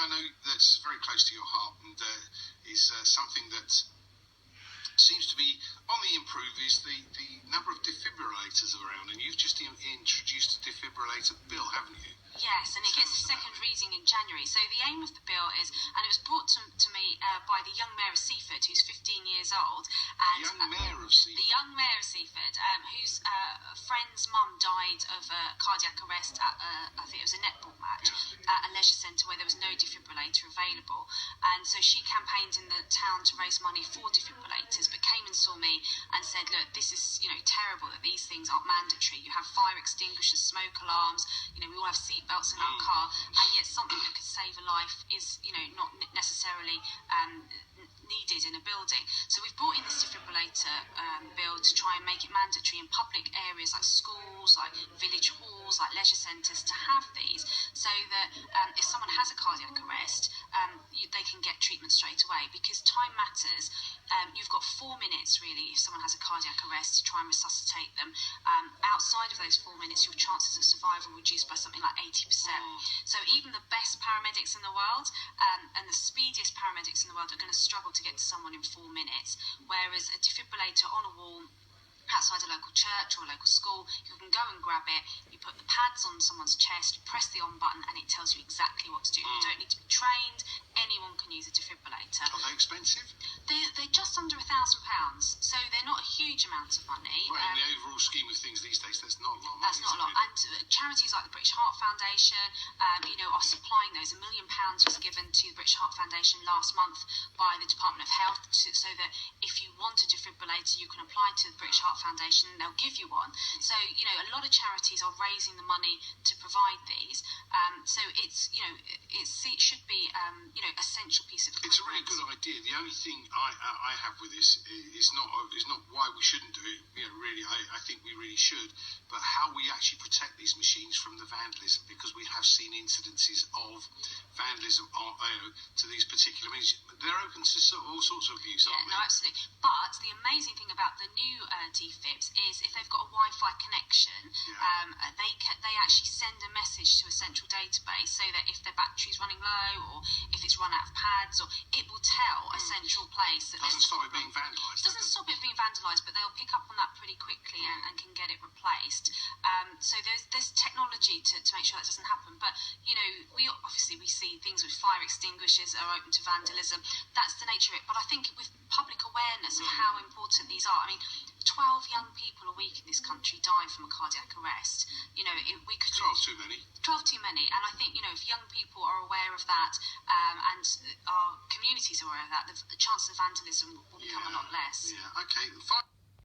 I know that's very close to your heart and is something that seems to be on the improve is the number of defibrillators around, and you've just introduced a defibrillator bill, haven't you? Yes, and it gets a second reading in January. So the aim of the bill is, and it was brought to me by the young mayor of Seaford, who's 15 years old. And the young mayor of Seaford? The young mayor of Seaford, whose friend's mum died of cardiac arrest at, I think it was a netball match, at a leisure centre where there was no defibrillator available. And so she campaigned in the town to raise money for defibrillators, but came and saw me and said, look, this is, terrible that these things aren't mandatory. You have fire extinguishers, smoke alarms, we all have seatbelts in our car, and yet something that could save a life is, not necessarily needed in a building. So we've brought in this defibrillator bill to try and make it mandatory in public areas like schools, like village halls, like leisure centres, to have these, so that if someone has a cardiac arrest, they can get treatment straight away, because time matters. You've got 4 minutes really if someone has a cardiac arrest to try and resuscitate them. Outside of those 4 minutes, your chances of survival reduced by something like 80%. So even the best paramedics in the world and the speediest paramedics in the world are going to struggle to get to someone in 4 minutes, whereas a defibrillator on a wall outside a local church or a local school, you can go and grab it, you put the pads on someone's chest, press the on button, and it tells you exactly what to do. You don't need to be trained, anyone can use a defibrillator. Are they expensive? They're just under £1,000, so they're not a huge amount of money. Well, in the overall scheme of things these days, that's not a lot of money. That's not a lot. And charities like the British Heart Foundation, are supplying those. £1 million was given to the British Heart Foundation last month by the Department of Health, so that if you want a defibrillator, you can apply to the British Heart Foundation and they'll give you one. So, a lot of charities are raising the money to provide these. So it's, it should be, essential piece of equipment. It's a really good idea. The only thing I have with this is not why we shouldn't do it. Really, I think we really should. But how we actually protect these machines from the vandalism, because we have seen incidences of vandalism to these particular machines. They're open to all sorts of use, aren't they? No, absolutely. But the amazing thing about the new defibs is if they've got a Wi-Fi connection, they actually send a message to a central database, so that if their battery's running low or if it's run out of pads, or it will tell a central place that doesn't stop it being vandalised. It doesn't stop it being vandalised, but they'll pick up on that pretty quickly and can get it replaced. So there's technology to make sure that doesn't happen. But we see things with fire extinguishers that are open to vandalism. That's the nature of it. But I think with public awareness of how important these are, 12 young people a week in this country die from a cardiac arrest. We could 12 too many. 12 too many. And I think, if young people are aware of that, and our communities are aware of that, the chances of vandalism will become a lot less. Yeah, okay.